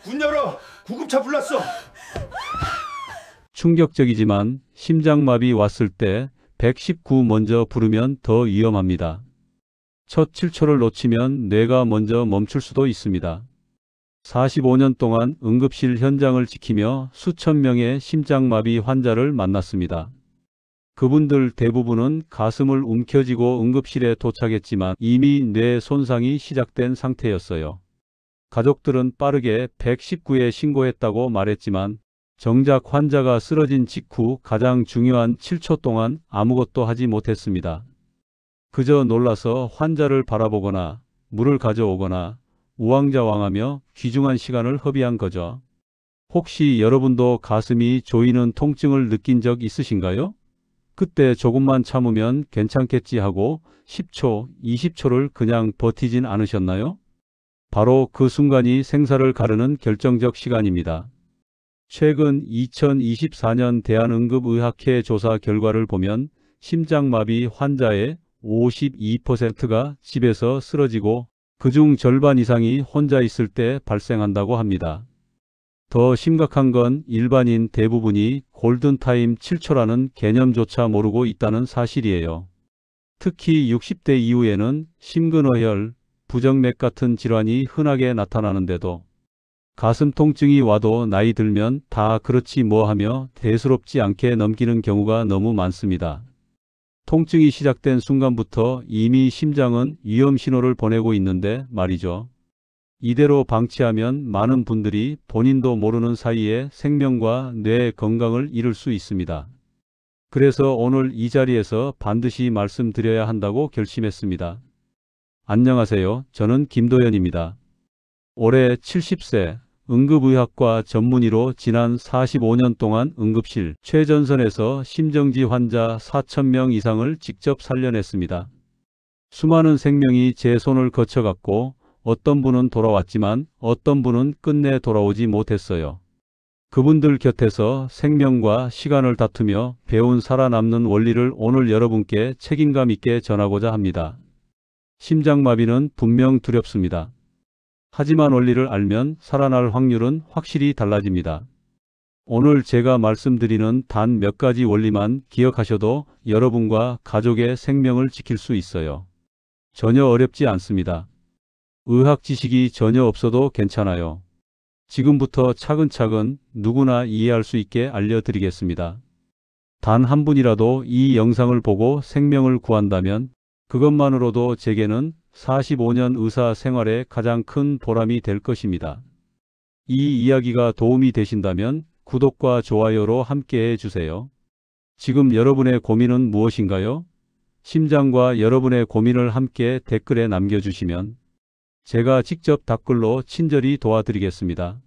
문 열어! 구급차 불났어! 충격적이지만 심장마비 왔을 때 119 먼저 부르면 더 위험합니다. 첫 7초를 놓치면 뇌가 먼저 멈출 수도 있습니다. 45년 동안 응급실 현장을 지키며 수천 명의 심장마비 환자를 만났습니다. 그분들 대부분은 가슴을 움켜쥐고 응급실에 도착했지만 이미 뇌 손상이 시작된 상태였어요. 가족들은 빠르게 119에 신고했다고 말했지만 정작 환자가 쓰러진 직후 가장 중요한 7초 동안 아무것도 하지 못했습니다. 그저 놀라서 환자를 바라보거나 물을 가져오거나 우왕좌왕하며 귀중한 시간을 허비한 거죠. 혹시 여러분도 가슴이 조이는 통증을 느낀 적 있으신가요? 그때 조금만 참으면 괜찮겠지 하고 10초, 20초를 그냥 버티진 않으셨나요? 바로 그 순간이 생사를 가르는 결정적 시간입니다. 최근 2024년 대한응급의학회 조사 결과를 보면 심장마비 환자의 52%가 집에서 쓰러지고 그중 절반 이상이 혼자 있을 때 발생한다고 합니다. 더 심각한 건 일반인 대부분이 골든타임 7초라는 개념조차 모르고 있다는 사실이에요. 특히 60대 이후에는 심근어혈, 부정맥 같은 질환이 흔하게 나타나는데도 가슴 통증이 와도 나이 들면 다 그렇지 뭐 하며 대수롭지 않게 넘기는 경우가 너무 많습니다. 통증이 시작된 순간부터 이미 심장은 위험 신호를 보내고 있는데 말이죠. 이대로 방치하면 많은 분들이 본인도 모르는 사이에 생명과 뇌 건강을 잃을 수 있습니다. 그래서 오늘 이 자리에서 반드시 말씀드려야 한다고 결심했습니다. 안녕하세요. 저는 김도연입니다. 올해 70세 응급의학과 전문의로 지난 45년 동안 응급실 최전선에서 심정지 환자 4,000명 이상을 직접 살려냈습니다. 수많은 생명이 제 손을 거쳐갔고 어떤 분은 돌아왔지만 어떤 분은 끝내 돌아오지 못했어요. 그분들 곁에서 생명과 시간을 다투며 배운 살아남는 원리를 오늘 여러분께 책임감 있게 전하고자 합니다. 심장마비는 분명 두렵습니다. 하지만 원리를 알면 살아날 확률은 확실히 달라집니다. 오늘 제가 말씀드리는 단 몇 가지 원리만 기억하셔도 여러분과 가족의 생명을 지킬 수 있어요. 전혀 어렵지 않습니다. 의학 지식이 전혀 없어도 괜찮아요. 지금부터 차근차근 누구나 이해할 수 있게 알려드리겠습니다. 단 한 분이라도 이 영상을 보고 생명을 구한다면 그것만으로도 제게는 45년 의사 생활의 가장 큰 보람이 될 것입니다. 이 이야기가 도움이 되신다면 구독과 좋아요로 함께해 주세요. 지금 여러분의 고민은 무엇인가요? 심장과 여러분의 고민을 함께 댓글에 남겨주시면 제가 직접 답글로 친절히 도와드리겠습니다.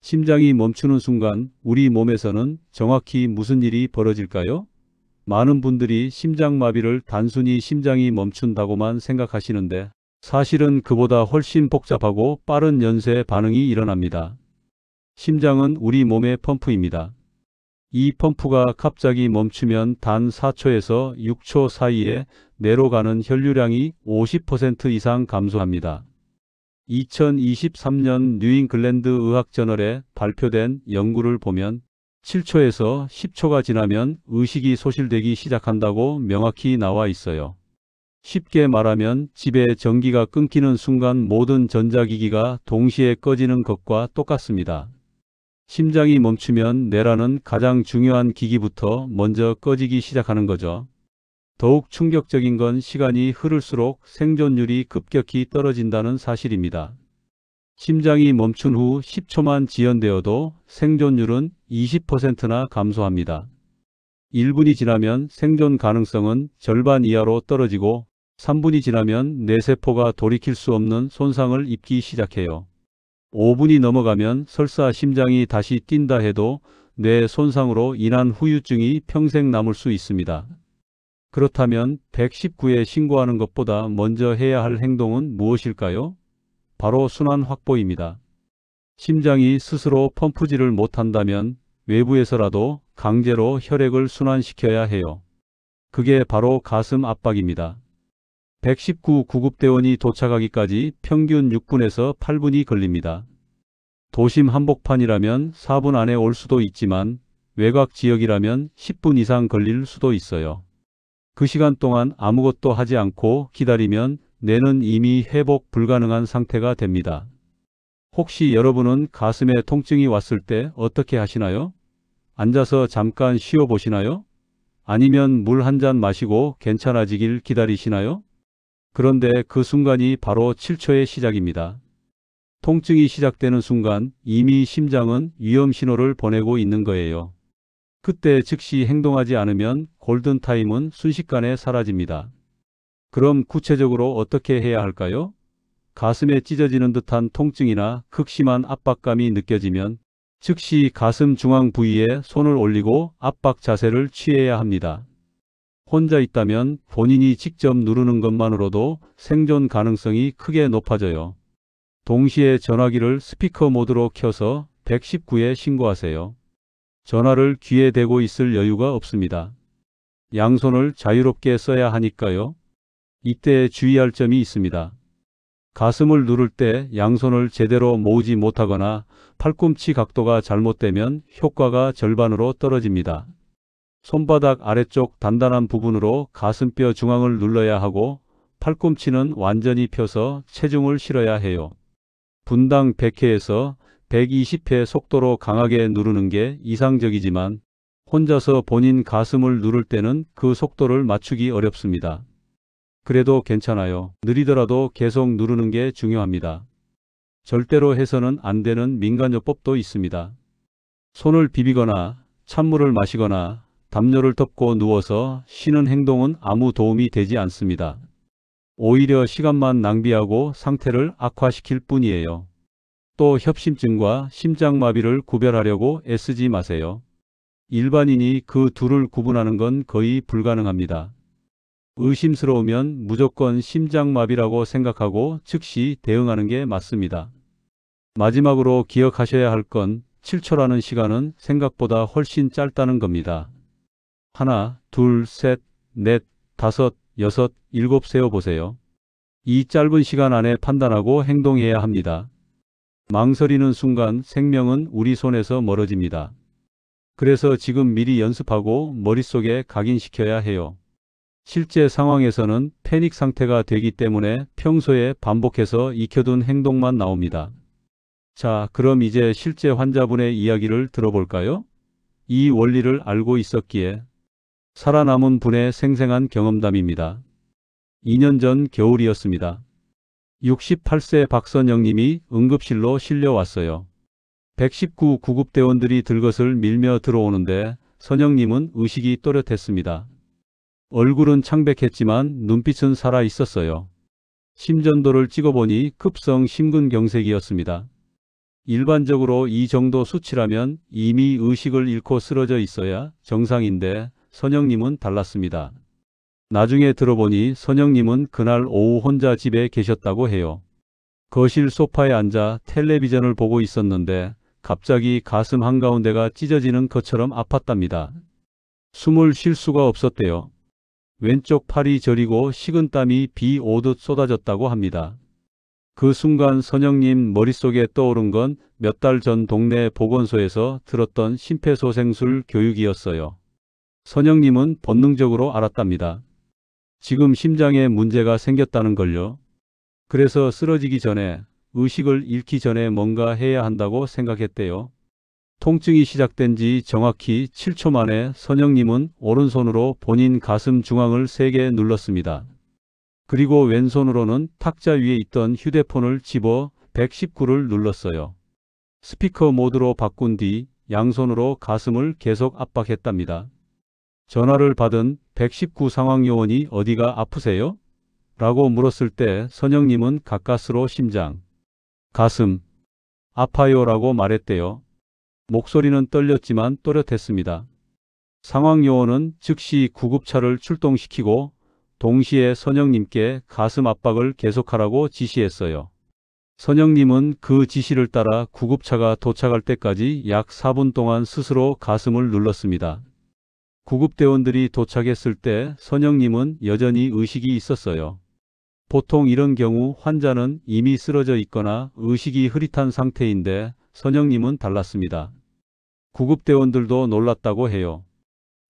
심장이 멈추는 순간 우리 몸에서는 정확히 무슨 일이 벌어질까요? 많은 분들이 심장마비를 단순히 심장이 멈춘다고만 생각하시는데 사실은 그보다 훨씬 복잡하고 빠른 연쇄 반응이 일어납니다. 심장은 우리 몸의 펌프입니다. 이 펌프가 갑자기 멈추면 단 4초에서 6초 사이에 뇌로 가는 혈류량이 50% 이상 감소합니다. 2023년 뉴잉글랜드 의학저널에 발표된 연구를 보면 7초에서 10초가 지나면 의식이 소실되기 시작한다고 명확히 나와 있어요. 쉽게 말하면 집에 전기가 끊기는 순간 모든 전자기기가 동시에 꺼지는 것과 똑같습니다. 심장이 멈추면 뇌라는 가장 중요한 기기부터 먼저 꺼지기 시작하는 거죠. 더욱 충격적인 건 시간이 흐를수록 생존율이 급격히 떨어진다는 사실입니다. 심장이 멈춘 후 10초만 지연되어도 생존율은 20%나 감소합니다. 1분이 지나면 생존 가능성은 절반 이하로 떨어지고 3분이 지나면 뇌세포가 돌이킬 수 없는 손상을 입기 시작해요. 5분이 넘어가면 설사 심장이 다시 뛴다 해도 뇌 손상으로 인한 후유증이 평생 남을 수 있습니다. 그렇다면 119에 신고하는 것보다 먼저 해야 할 행동은 무엇일까요? 바로 순환 확보입니다. 심장이 스스로 펌프질을 못한다면 외부에서라도 강제로 혈액을 순환시켜야 해요. 그게 바로 가슴 압박입니다. 119 구급대원이 도착하기까지 평균 6분에서 8분이 걸립니다. 도심 한복판이라면 4분 안에 올 수도 있지만 외곽 지역이라면 10분 이상 걸릴 수도 있어요. 그 시간 동안 아무것도 하지 않고 기다리면 뇌는 이미 회복 불가능한 상태가 됩니다. 혹시 여러분은 가슴에 통증이 왔을 때 어떻게 하시나요? 앉아서 잠깐 쉬어 보시나요? 아니면 물 한 잔 마시고 괜찮아지길 기다리시나요? 그런데 그 순간이 바로 7초의 시작입니다. 통증이 시작되는 순간 이미 심장은 위험 신호를 보내고 있는 거예요. 그때 즉시 행동하지 않으면 골든타임은 순식간에 사라집니다. 그럼 구체적으로 어떻게 해야 할까요? 가슴에 찢어지는 듯한 통증이나 극심한 압박감이 느껴지면 즉시 가슴 중앙 부위에 손을 올리고 압박 자세를 취해야 합니다. 혼자 있다면 본인이 직접 누르는 것만으로도 생존 가능성이 크게 높아져요. 동시에 전화기를 스피커 모드로 켜서 119에 신고하세요. 전화를 귀에 대고 있을 여유가 없습니다. 양손을 자유롭게 써야 하니까요. 이때 주의할 점이 있습니다. 가슴을 누를 때 양손을 제대로 모으지 못하거나 팔꿈치 각도가 잘못되면 효과가 절반으로 떨어집니다. 손바닥 아래쪽 단단한 부분으로 가슴뼈 중앙을 눌러야 하고 팔꿈치는 완전히 펴서 체중을 실어야 해요. 분당 100회에서 120회 속도로 강하게 누르는 게 이상적이지만 혼자서 본인 가슴을 누를 때는 그 속도를 맞추기 어렵습니다. 그래도 괜찮아요. 느리더라도 계속 누르는 게 중요합니다. 절대로 해서는 안 되는 민간요법도 있습니다. 손을 비비거나 찬물을 마시거나 담요를 덮고 누워서 쉬는 행동은 아무 도움이 되지 않습니다. 오히려 시간만 낭비하고 상태를 악화시킬 뿐이에요. 또 협심증과 심장마비를 구별하려고 애쓰지 마세요. 일반인이 그 둘을 구분하는 건 거의 불가능합니다. 의심스러우면 무조건 심장마비라고 생각하고 즉시 대응하는 게 맞습니다. 마지막으로 기억하셔야 할 건 7초라는 시간은 생각보다 훨씬 짧다는 겁니다. 하나, 둘, 셋, 넷, 다섯, 여섯, 일곱 세어보세요. 이 짧은 시간 안에 판단하고 행동해야 합니다. 망설이는 순간 생명은 우리 손에서 멀어집니다. 그래서 지금 미리 연습하고 머릿속에 각인시켜야 해요. 실제 상황에서는 패닉 상태가 되기 때문에 평소에 반복해서 익혀둔 행동만 나옵니다. 자, 그럼 이제 실제 환자분의 이야기를 들어볼까요? 이 원리를 알고 있었기에 살아남은 분의 생생한 경험담입니다. 2년 전 겨울이었습니다. 68세 박선영님이 응급실로 실려왔어요. 119 구급대원들이 들것을 밀며 들어오는데 선영님은 의식이 또렷했습니다. 얼굴은 창백했지만 눈빛은 살아 있었어요. 심전도를 찍어보니 급성 심근경색이었습니다. 일반적으로 이 정도 수치라면 이미 의식을 잃고 쓰러져 있어야 정상인데 선영님은 달랐습니다. 나중에 들어보니 선영님은 그날 오후 혼자 집에 계셨다고 해요. 거실 소파에 앉아 텔레비전을 보고 있었는데 갑자기 가슴 한가운데가 찢어지는 것처럼 아팠답니다. 숨을 쉴 수가 없었대요. 왼쪽 팔이 저리고 식은땀이 비 오듯 쏟아졌다고 합니다. 그 순간 선영님 머릿속에 떠오른 건 몇 달 전 동네 보건소에서 들었던 심폐소생술 교육이었어요. 선영님은 본능적으로 알았답니다. 지금 심장에 문제가 생겼다는 걸요. 그래서 쓰러지기 전에, 의식을 잃기 전에 뭔가 해야 한다고 생각했대요. 통증이 시작된 지 정확히 7초 만에 선영님은 오른손으로 본인 가슴 중앙을 세게 눌렀습니다. 그리고 왼손으로는 탁자 위에 있던 휴대폰을 집어 119를 눌렀어요. 스피커 모드로 바꾼 뒤 양손으로 가슴을 계속 압박했답니다. 전화를 받은 119 상황요원이 어디가 아프세요? 라고 물었을 때 선영님은 가까스로 심장, 가슴, 아파요 라고 말했대요. 목소리는 떨렸지만 또렷했습니다. 상황요원은 즉시 구급차를 출동시키고 동시에 선영님께 가슴 압박을 계속하라고 지시했어요. 선영님은 그 지시를 따라 구급차가 도착할 때까지 약 4분 동안 스스로 가슴을 눌렀습니다. 구급대원들이 도착했을 때 선영님은 여전히 의식이 있었어요. 보통 이런 경우 환자는 이미 쓰러져 있거나 의식이 흐릿한 상태인데 선영님은 달랐습니다. 구급대원들도 놀랐다고 해요.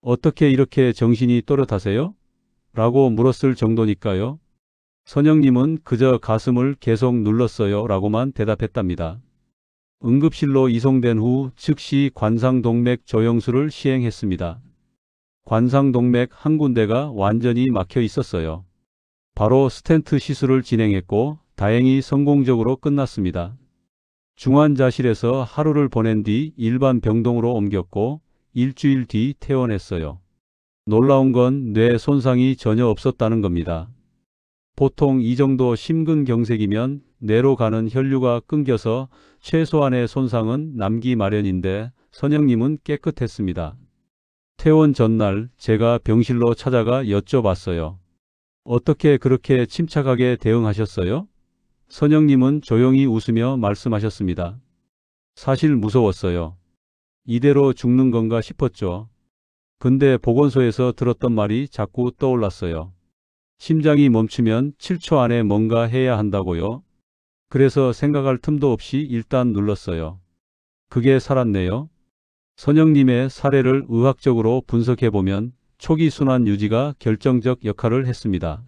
어떻게 이렇게 정신이 또렷하세요? 라고 물었을 정도니까요. 선영님은 그저 가슴을 계속 눌렀어요 라고만 대답했답니다. 응급실로 이송된 후 즉시 관상동맥 조영술을 시행했습니다. 관상동맥 한 군데가 완전히 막혀 있었어요. 바로 스텐트 시술을 진행했고 다행히 성공적으로 끝났습니다. 중환자실에서 하루를 보낸 뒤 일반 병동으로 옮겼고 일주일 뒤 퇴원했어요. 놀라운 건 뇌 손상이 전혀 없었다는 겁니다. 보통 이 정도 심근경색이면 뇌로 가는 혈류가 끊겨서 최소한의 손상은 남기 마련인데 선영님은 깨끗했습니다. 퇴원 전날 제가 병실로 찾아가 여쭤봤어요. 어떻게 그렇게 침착하게 대응하셨어요? 선영님은 조용히 웃으며 말씀하셨습니다. 사실 무서웠어요. 이대로 죽는 건가 싶었죠. 근데 보건소에서 들었던 말이 자꾸 떠올랐어요. 심장이 멈추면 7초 안에 뭔가 해야 한다고요. 그래서 생각할 틈도 없이 일단 눌렀어요. 그게 살았네요. 선영님의 사례를 의학적으로 분석해보면 초기 순환 유지가 결정적 역할을 했습니다.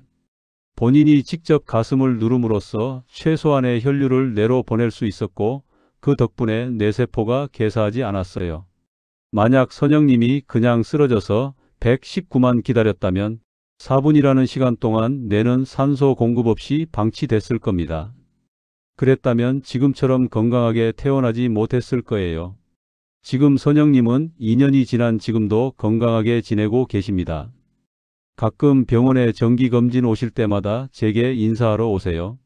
본인이 직접 가슴을 누름으로써 최소한의 혈류를 뇌로 보낼 수 있었고 그 덕분에 뇌세포가 괴사하지 않았어요. 만약 선영님이 그냥 쓰러져서 119만 기다렸다면 4분이라는 시간 동안 뇌는 산소 공급 없이 방치됐을 겁니다. 그랬다면 지금처럼 건강하게 퇴원하지 못했을 거예요. 지금 선영님은 2년이 지난 지금도 건강하게 지내고 계십니다. 가끔 병원에 정기검진 오실 때마다 제게 인사하러 오세요.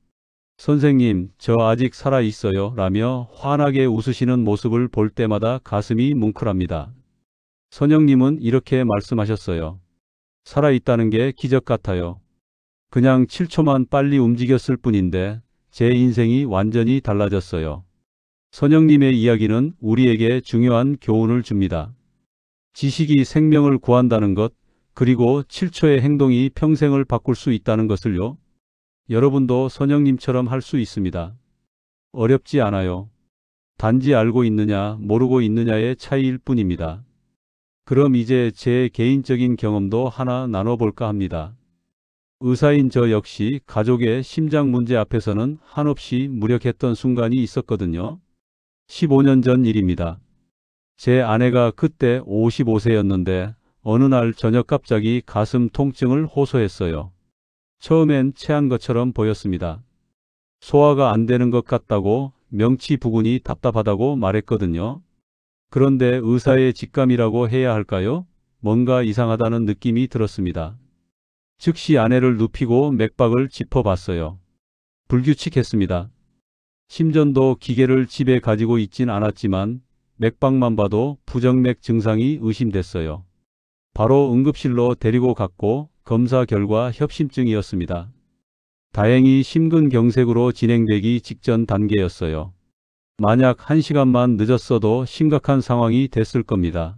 선생님, 저 아직 살아있어요 라며 환하게 웃으시는 모습을 볼 때마다 가슴이 뭉클합니다. 선영님은 이렇게 말씀하셨어요. 살아있다는 게 기적 같아요. 그냥 7초만 빨리 움직였을 뿐인데 제 인생이 완전히 달라졌어요. 선영님의 이야기는 우리에게 중요한 교훈을 줍니다. 지식이 생명을 구한다는 것, 그리고 7초의 행동이 평생을 바꿀 수 있다는 것을요. 여러분도 선영님처럼 할 수 있습니다. 어렵지 않아요. 단지 알고 있느냐, 모르고 있느냐의 차이일 뿐입니다. 그럼 이제 제 개인적인 경험도 하나 나눠볼까 합니다. 의사인 저 역시 가족의 심장 문제 앞에서는 한없이 무력했던 순간이 있었거든요. 15년 전 일입니다. 제 아내가 그때 55세였는데 어느 날 저녁 갑자기 가슴 통증을 호소했어요. 처음엔 체한 것처럼 보였습니다. 소화가 안 되는 것 같다고 명치 부근이 답답하다고 말했거든요. 그런데 의사의 직감이라고 해야 할까요? 뭔가 이상하다는 느낌이 들었습니다. 즉시 아내를 눕히고 맥박을 짚어봤어요. 불규칙했습니다. 심전도 기계를 집에 가지고 있진 않았지만 맥박만 봐도 부정맥 증상이 의심됐어요. 바로 응급실로 데리고 갔고 검사 결과 협심증이었습니다. 다행히 심근경색으로 진행되기 직전 단계였어요. 만약 1시간만 늦었어도 심각한 상황이 됐을 겁니다.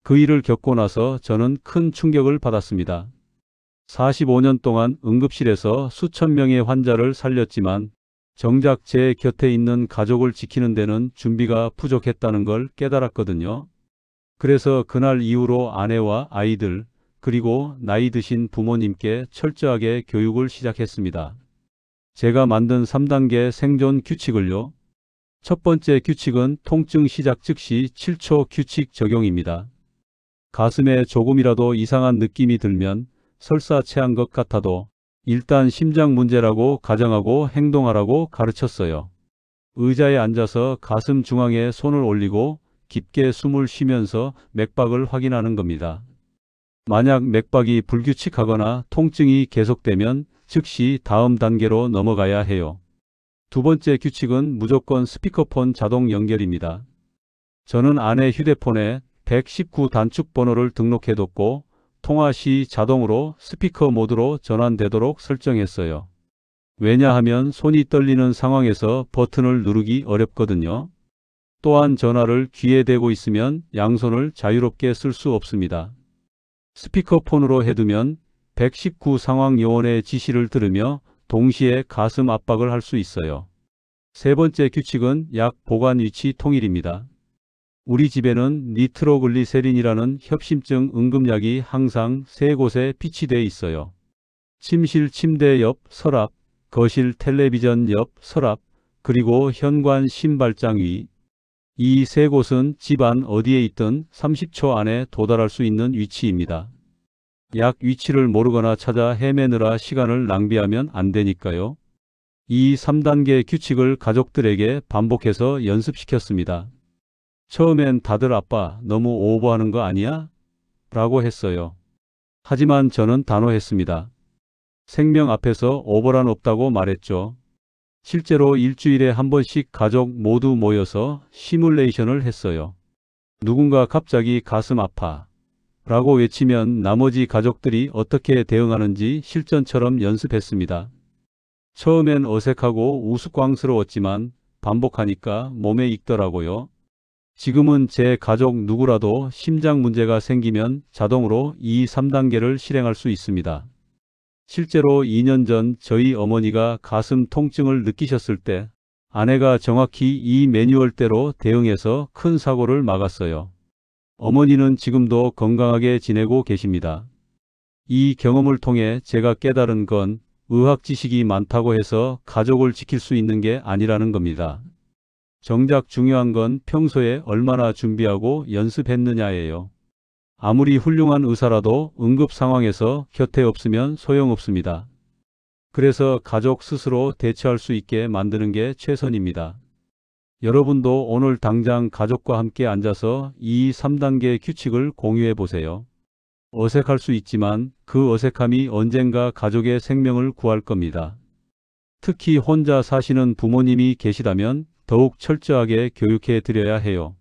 그 일을 겪고 나서 저는 큰 충격을 받았습니다. 45년 동안 응급실에서 수천 명의 환자를 살렸지만 정작 제 곁에 있는 가족을 지키는 데는 준비가 부족했다는 걸 깨달았거든요. 그래서 그날 이후로 아내와 아이들, 그리고 나이 드신 부모님께 철저하게 교육을 시작했습니다. 제가 만든 3단계 생존 규칙을요. 첫 번째 규칙은 통증 시작 즉시 7초 규칙 적용입니다. 가슴에 조금이라도 이상한 느낌이 들면 설사 체한 것 같아도 일단 심장 문제라고 가정하고 행동하라고 가르쳤어요. 의자에 앉아서 가슴 중앙에 손을 올리고 깊게 숨을 쉬면서 맥박을 확인하는 겁니다. 만약 맥박이 불규칙하거나 통증이 계속되면 즉시 다음 단계로 넘어가야 해요. 두 번째 규칙은 무조건 스피커폰 자동 연결입니다. 저는 아내 휴대폰에 119 단축 번호를 등록해뒀고 통화 시 자동으로 스피커 모드로 전환되도록 설정했어요. 왜냐하면 손이 떨리는 상황에서 버튼을 누르기 어렵거든요. 또한 전화를 귀에 대고 있으면 양손을 자유롭게 쓸 수 없습니다. 스피커폰으로 해두면 119 상황 요원의 지시를 들으며 동시에 가슴 압박을 할 수 있어요. 세 번째 규칙은 약 보관 위치 통일입니다. 우리 집에는 니트로글리세린이라는 협심증 응급약이 항상 세 곳에 비치되어 있어요. 침실 침대 옆 서랍, 거실 텔레비전 옆 서랍, 그리고 현관 신발장 위. 이 세 곳은 집안 어디에 있든 30초 안에 도달할 수 있는 위치입니다. 약 위치를 모르거나 찾아 헤매느라 시간을 낭비하면 안 되니까요. 이 3단계 규칙을 가족들에게 반복해서 연습시켰습니다. 처음엔 다들 아빠 너무 오버하는 거 아니야? 라고 했어요. 하지만 저는 단호했습니다. 생명 앞에서 오버란 없다고 말했죠. 실제로 일주일에 한 번씩 가족 모두 모여서 시뮬레이션을 했어요. 누군가 갑자기 가슴 아파 라고 외치면 나머지 가족들이 어떻게 대응하는지 실전처럼 연습했습니다. 처음엔 어색하고 우스꽝스러웠지만 반복하니까 몸에 익더라고요. 지금은 제 가족 누구라도 심장 문제가 생기면 자동으로 이 3단계를 실행할 수 있습니다. 실제로 2년 전 저희 어머니가 가슴 통증을 느끼셨을 때 아내가 정확히 이 매뉴얼대로 대응해서 큰 사고를 막았어요. 어머니는 지금도 건강하게 지내고 계십니다. 이 경험을 통해 제가 깨달은 건 의학 지식이 많다고 해서 가족을 지킬 수 있는 게 아니라는 겁니다. 정작 중요한 건 평소에 얼마나 준비하고 연습했느냐예요. 아무리 훌륭한 의사라도 응급 상황에서 곁에 없으면 소용없습니다. 그래서 가족 스스로 대처할 수 있게 만드는 게 최선입니다. 여러분도 오늘 당장 가족과 함께 앉아서 이 3단계 규칙을 공유해 보세요. 어색할 수 있지만 그 어색함이 언젠가 가족의 생명을 구할 겁니다. 특히 혼자 사시는 부모님이 계시다면 더욱 철저하게 교육해 드려야 해요.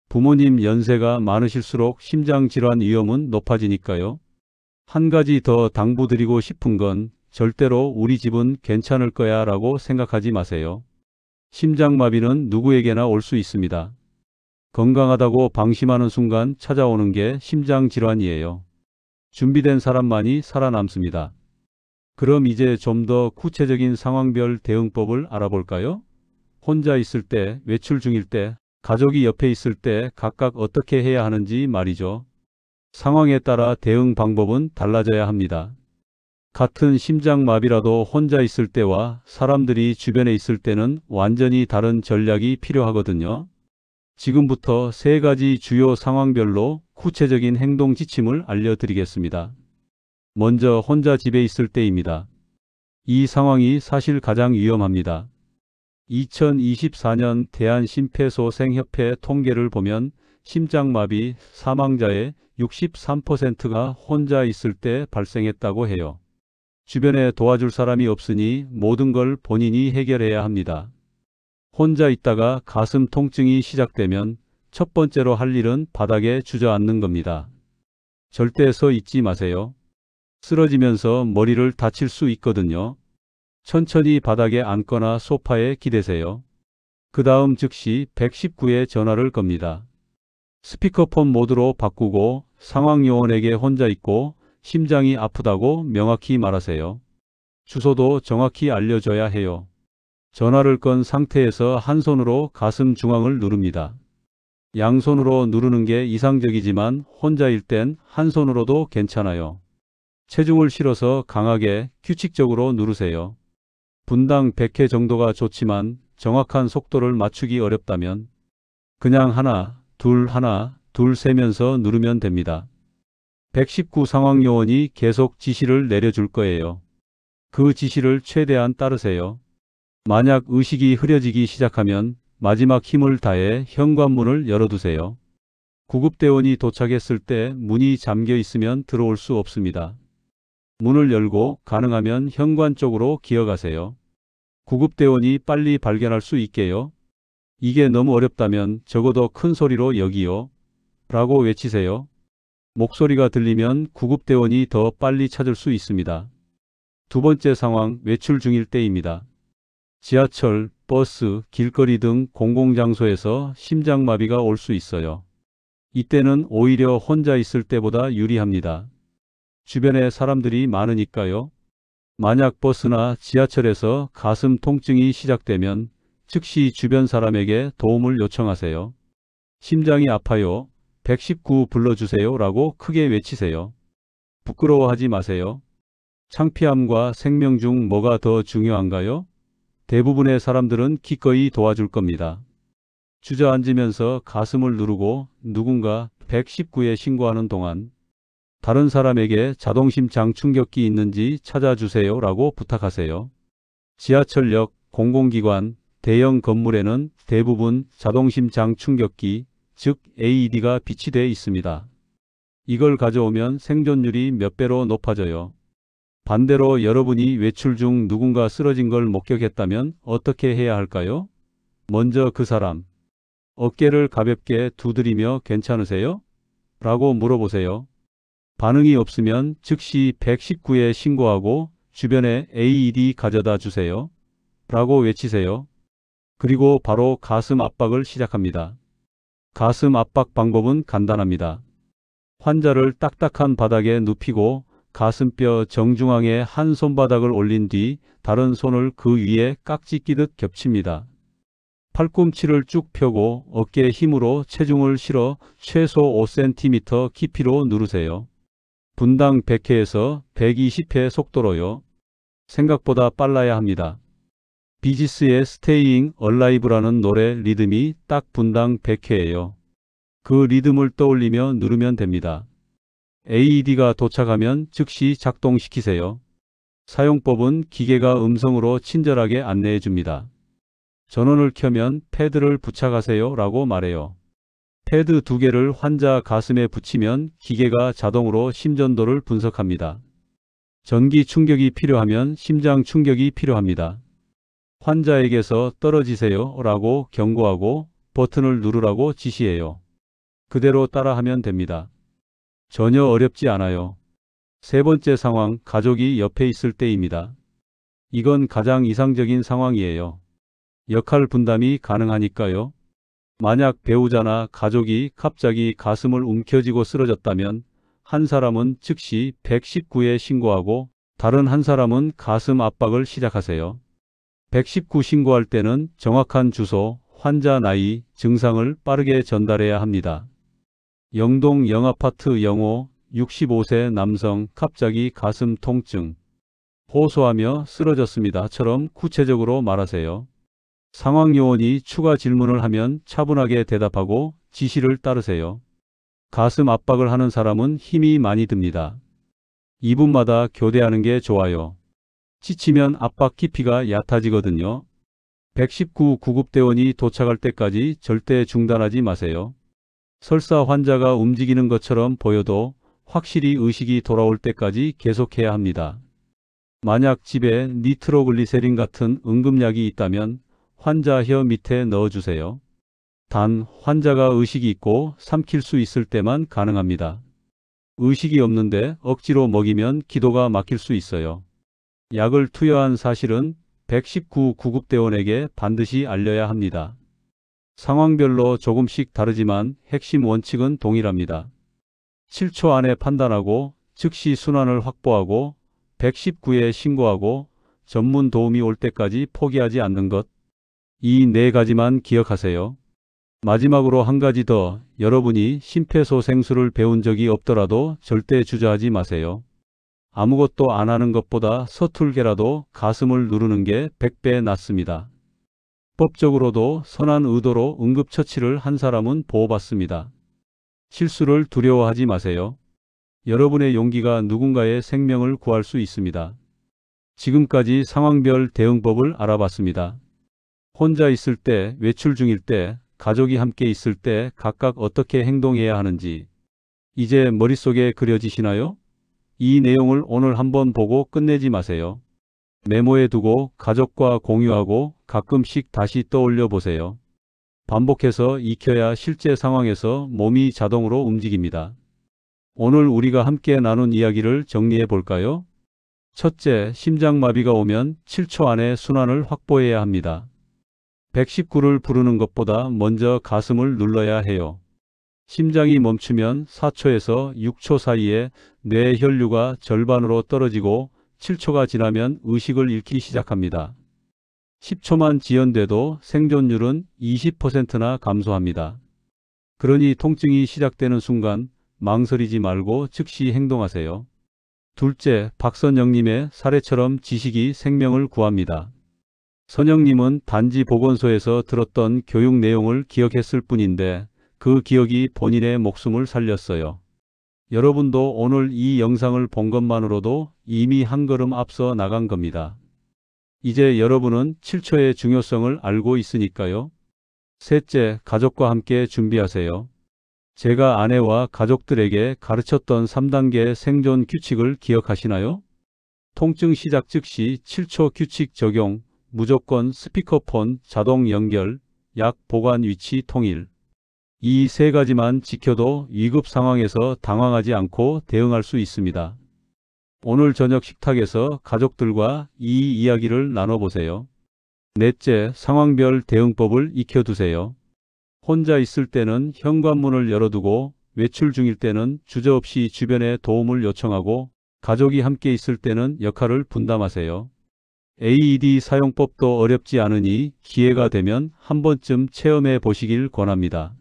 부모님 연세가 많으실수록 심장질환 위험은 높아지니까요. 한 가지 더 당부드리고 싶은 건 절대로 우리 집은 괜찮을 거야 라고 생각하지 마세요. 심장마비는 누구에게나 올 수 있습니다. 건강하다고 방심하는 순간 찾아오는 게 심장질환이에요. 준비된 사람만이 살아남습니다. 그럼 이제 좀 더 구체적인 상황별 대응법을 알아볼까요? 혼자 있을 때, 외출 중일 때, 가족이 옆에 있을 때 각각 어떻게 해야 하는지 말이죠. 상황에 따라 대응 방법은 달라져야 합니다. 같은 심장마비라도 혼자 있을 때와 사람들이 주변에 있을 때는 완전히 다른 전략이 필요하거든요. 지금부터 세 가지 주요 상황별로 구체적인 행동 지침을 알려드리겠습니다. 먼저 혼자 집에 있을 때입니다. 이 상황이 사실 가장 위험합니다. 2024년 대한심폐소생협회 통계를 보면 심장마비 사망자의 63%가 혼자 있을 때 발생했다고 해요. 주변에 도와줄 사람이 없으니 모든 걸 본인이 해결해야 합니다. 혼자 있다가 가슴 통증이 시작되면 첫 번째로 할 일은 바닥에 주저앉는 겁니다. 절대 서 있지 마세요. 쓰러지면서 머리를 다칠 수 있거든요. 천천히 바닥에 앉거나 소파에 기대세요. 그 다음 즉시 119에 전화를 겁니다. 스피커폰 모드로 바꾸고 상황 요원에게 혼자 있고 심장이 아프다고 명확히 말하세요. 주소도 정확히 알려줘야 해요. 전화를 건 상태에서 한 손으로 가슴 중앙을 누릅니다. 양손으로 누르는 게 이상적이지만 혼자일 땐 한 손으로도 괜찮아요. 체중을 실어서 강하게 규칙적으로 누르세요. 분당 100회 정도가 좋지만 정확한 속도를 맞추기 어렵다면 그냥 하나, 둘 세면서 누르면 됩니다. 119 상황요원이 계속 지시를 내려줄 거예요. 그 지시를 최대한 따르세요. 만약 의식이 흐려지기 시작하면 마지막 힘을 다해 현관문을 열어두세요. 구급대원이 도착했을 때 문이 잠겨 있으면 들어올 수 없습니다. 문을 열고 가능하면 현관 쪽으로 기어가세요. 구급대원이 빨리 발견할 수 있게요. 이게 너무 어렵다면 적어도 큰 소리로 여기요 라고 외치세요. 목소리가 들리면 구급대원이 더 빨리 찾을 수 있습니다. 두 번째 상황, 외출 중일 때입니다. 지하철, 버스, 길거리 등 공공장소에서 심장마비가 올 수 있어요. 이때는 오히려 혼자 있을 때보다 유리합니다. 주변에 사람들이 많으니까요. 만약 버스나 지하철에서 가슴 통증이 시작되면 즉시 주변 사람에게 도움을 요청하세요. 심장이 아파요. 119 불러주세요 라고 크게 외치세요. 부끄러워하지 마세요. 창피함과 생명 중 뭐가 더 중요한가요? 대부분의 사람들은 기꺼이 도와줄 겁니다. 주저앉으면서 가슴을 누르고 누군가 119에 신고하는 동안 다른 사람에게 자동심장 충격기 있는지 찾아주세요 라고 부탁하세요. 지하철역, 공공기관, 대형 건물에는 대부분 자동심장 충격기, 즉 AED가 비치되어 있습니다. 이걸 가져오면 생존율이 몇 배로 높아져요. 반대로 여러분이 외출 중 누군가 쓰러진 걸 목격했다면 어떻게 해야 할까요? 먼저 그 사람, 어깨를 가볍게 두드리며 괜찮으세요? 라고 물어보세요. 반응이 없으면 즉시 119에 신고하고 주변에 AED 가져다 주세요. 라고 외치세요. 그리고 바로 가슴 압박을 시작합니다. 가슴 압박 방법은 간단합니다. 환자를 딱딱한 바닥에 눕히고 가슴뼈 정중앙에 한 손바닥을 올린 뒤 다른 손을 그 위에 깍지 끼듯 겹칩니다. 팔꿈치를 쭉 펴고 어깨에 힘으로 체중을 실어 최소 5cm 깊이로 누르세요. 분당 100회에서 120회 속도로요. 생각보다 빨라야 합니다. 비지스의 Staying Alive라는 노래 리듬이 딱 분당 100회예요. 그 리듬을 떠올리며 누르면 됩니다. AED가 도착하면 즉시 작동시키세요. 사용법은 기계가 음성으로 친절하게 안내해 줍니다. 전원을 켜면 패드를 부착하세요 라고 말해요. 패드 2개를 환자 가슴에 붙이면 기계가 자동으로 심전도를 분석합니다. 전기 충격이 필요하면 심장 충격이 필요합니다. 환자에게서 떨어지세요 라고 경고하고 버튼을 누르라고 지시해요. 그대로 따라하면 됩니다. 전혀 어렵지 않아요. 세 번째 상황, 가족이 옆에 있을 때입니다. 이건 가장 이상적인 상황이에요. 역할 분담이 가능하니까요. 만약 배우자나 가족이 갑자기 가슴을 움켜쥐고 쓰러졌다면 한 사람은 즉시 119에 신고하고 다른 한 사람은 가슴 압박을 시작하세요. 119 신고할 때는 정확한 주소, 환자 나이, 증상을 빠르게 전달해야 합니다. 영동 영아파트 영호 65세 남성 갑자기 가슴 통증 호소하며 쓰러졌습니다처럼 구체적으로 말하세요. 상황 요원이 추가 질문을 하면 차분하게 대답하고 지시를 따르세요. 가슴 압박을 하는 사람은 힘이 많이 듭니다. 2분마다 교대하는 게 좋아요. 지치면 압박 깊이가 얕아지거든요. 119 구급대원이 도착할 때까지 절대 중단하지 마세요. 설사 환자가 움직이는 것처럼 보여도 확실히 의식이 돌아올 때까지 계속해야 합니다. 만약 집에 니트로글리세린 같은 응급약이 있다면 환자 혀 밑에 넣어주세요. 단 환자가 의식이 있고 삼킬 수 있을 때만 가능합니다. 의식이 없는데 억지로 먹이면 기도가 막힐 수 있어요. 약을 투여한 사실은 119 구급대원에게 반드시 알려야 합니다. 상황별로 조금씩 다르지만 핵심 원칙은 동일합니다. 7초 안에 판단하고 즉시 순환을 확보하고 119에 신고하고 전문 도움이 올 때까지 포기하지 않는 것. 이 네 가지만 기억하세요. 마지막으로 한 가지 더, 여러분이 심폐소생술을 배운 적이 없더라도 절대 주저하지 마세요. 아무것도 안 하는 것보다 서툴게라도 가슴을 누르는 게 100배 낫습니다. 법적으로도 선한 의도로 응급처치를 한 사람은 보호받습니다. 실수를 두려워하지 마세요. 여러분의 용기가 누군가의 생명을 구할 수 있습니다. 지금까지 상황별 대응법을 알아봤습니다. 혼자 있을 때, 외출 중일 때, 가족이 함께 있을 때 각각 어떻게 행동해야 하는지 이제 머릿속에 그려지시나요? 이 내용을 오늘 한번 보고 끝내지 마세요. 메모해 두고 가족과 공유하고 가끔씩 다시 떠올려 보세요. 반복해서 익혀야 실제 상황에서 몸이 자동으로 움직입니다. 오늘 우리가 함께 나눈 이야기를 정리해 볼까요? 첫째, 심장마비가 오면 7초 안에 순환을 확보해야 합니다. 119를 부르는 것보다 먼저 가슴을 눌러야 해요. 심장이 멈추면 4초에서 6초 사이에 뇌 혈류가 절반으로 떨어지고 7초가 지나면 의식을 잃기 시작합니다. 10초만 지연돼도 생존율은 20%나 감소합니다. 그러니 통증이 시작되는 순간 망설이지 말고 즉시 행동하세요. 둘째, 박선영님의 사례처럼 지식이 생명을 구합니다. 선영님은 단지 보건소에서 들었던 교육 내용을 기억했을 뿐인데 그 기억이 본인의 목숨을 살렸어요. 여러분도 오늘 이 영상을 본 것만으로도 이미 한 걸음 앞서 나간 겁니다. 이제 여러분은 7초의 중요성을 알고 있으니까요. 셋째, 가족과 함께 준비하세요. 제가 아내와 가족들에게 가르쳤던 3단계 생존 규칙을 기억하시나요? 통증 시작 즉시 7초 규칙 적용, 무조건 스피커폰 자동 연결, 약 보관 위치 통일. 이 세 가지만 지켜도 위급 상황에서 당황하지 않고 대응할 수 있습니다. 오늘 저녁 식탁에서 가족들과 이 이야기를 나눠보세요. 넷째, 상황별 대응법을 익혀두세요. 혼자 있을 때는 현관문을 열어두고 외출 중일 때는 주저없이 주변에 도움을 요청하고 가족이 함께 있을 때는 역할을 분담하세요. AED 사용법도 어렵지 않으니 기회가 되면 한 번쯤 체험해 보시길 권합니다.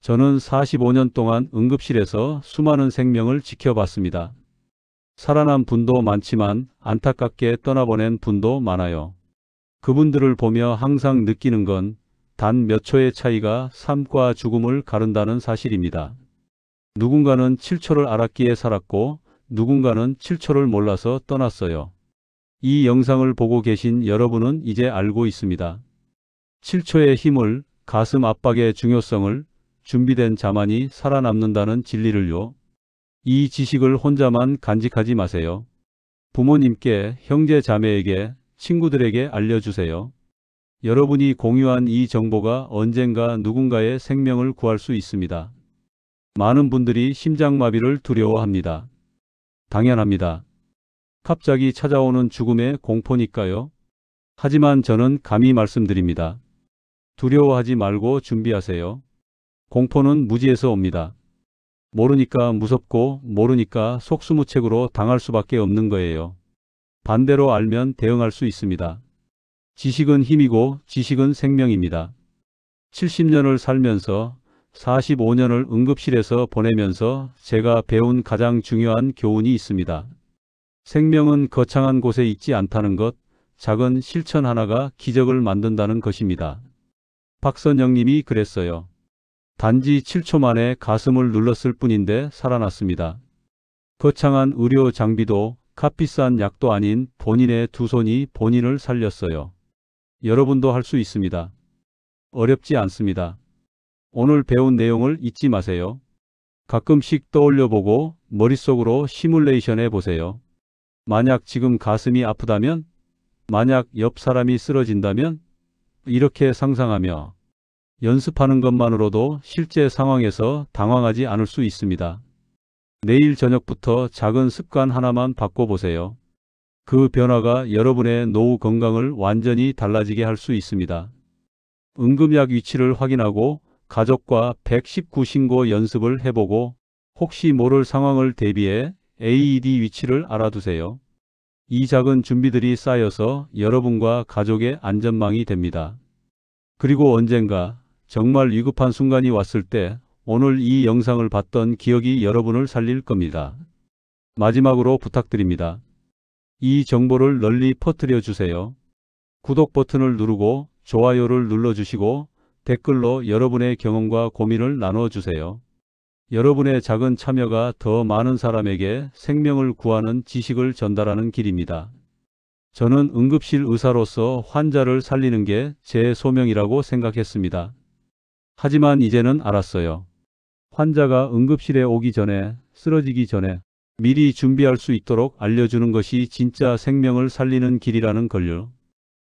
저는 45년 동안 응급실에서 수많은 생명을 지켜봤습니다. 살아난 분도 많지만 안타깝게 떠나보낸 분도 많아요. 그분들을 보며 항상 느끼는 건 단 몇 초의 차이가 삶과 죽음을 가른다는 사실입니다. 누군가는 7초를 알았기에 살았고 누군가는 7초를 몰라서 떠났어요. 이 영상을 보고 계신 여러분은 이제 알고 있습니다. 7초의 힘을, 가슴 압박의 중요성을, 준비된 자만이 살아남는다는 진리를요. 이 지식을 혼자만 간직하지 마세요. 부모님께, 형제 자매에게, 친구들에게 알려주세요. 여러분이 공유한 이 정보가 언젠가 누군가의 생명을 구할 수 있습니다. 많은 분들이 심장마비를 두려워합니다. 당연합니다. 갑자기 찾아오는 죽음의 공포니까요. 하지만 저는 감히 말씀드립니다. 두려워하지 말고 준비하세요. 공포는 무지에서 옵니다. 모르니까 무섭고 모르니까 속수무책으로 당할 수밖에 없는 거예요. 반대로 알면 대응할 수 있습니다. 지식은 힘이고 지식은 생명입니다. 70년을 살면서 45년을 응급실에서 보내면서 제가 배운 가장 중요한 교훈이 있습니다. 생명은 거창한 곳에 있지 않다는 것, 작은 실천 하나가 기적을 만든다는 것입니다. 박선영님이 그랬어요. 단지 7초 만에 가슴을 눌렀을 뿐인데 살아났습니다. 거창한 의료 장비도 값비싼 약도 아닌 본인의 두 손이 본인을 살렸어요. 여러분도 할 수 있습니다. 어렵지 않습니다. 오늘 배운 내용을 잊지 마세요. 가끔씩 떠올려보고 머릿속으로 시뮬레이션 해보세요. 만약 지금 가슴이 아프다면? 만약 옆 사람이 쓰러진다면? 이렇게 상상하며 연습하는 것만으로도 실제 상황에서 당황하지 않을 수 있습니다. 내일 저녁부터 작은 습관 하나만 바꿔보세요. 그 변화가 여러분의 노후 건강을 완전히 달라지게 할 수 있습니다. 응급약 위치를 확인하고 가족과 119 신고 연습을 해보고 혹시 모를 상황을 대비해 AED 위치를 알아두세요. 이 작은 준비들이 쌓여서 여러분과 가족의 안전망이 됩니다. 그리고 언젠가 정말 위급한 순간이 왔을 때 오늘 이 영상을 봤던 기억이 여러분을 살릴 겁니다. 마지막으로 부탁드립니다. 이 정보를 널리 퍼뜨려 주세요. 구독 버튼을 누르고 좋아요를 눌러주시고 댓글로 여러분의 경험과 고민을 나눠주세요. 여러분의 작은 참여가 더 많은 사람에게 생명을 구하는 지식을 전달하는 길입니다. 저는 응급실 의사로서 환자를 살리는 게 제 소명이라고 생각했습니다. 하지만 이제는 알았어요. 환자가 응급실에 오기 전에, 쓰러지기 전에 미리 준비할 수 있도록 알려주는 것이 진짜 생명을 살리는 길이라는 걸요.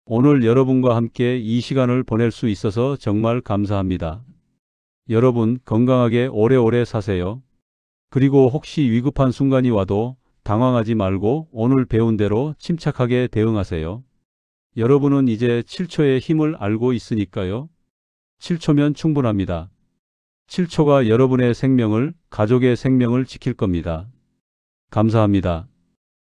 오늘 여러분과 함께 이 시간을 보낼 수 있어서 정말 감사합니다. 여러분 건강하게 오래오래 사세요. 그리고 혹시 위급한 순간이 와도 당황하지 말고 오늘 배운 대로 침착하게 대응하세요. 여러분은 이제 7초의 힘을 알고 있으니까요. 7초면 충분합니다. 7초가 여러분의 생명을, 가족의 생명을 지킬 겁니다. 감사합니다.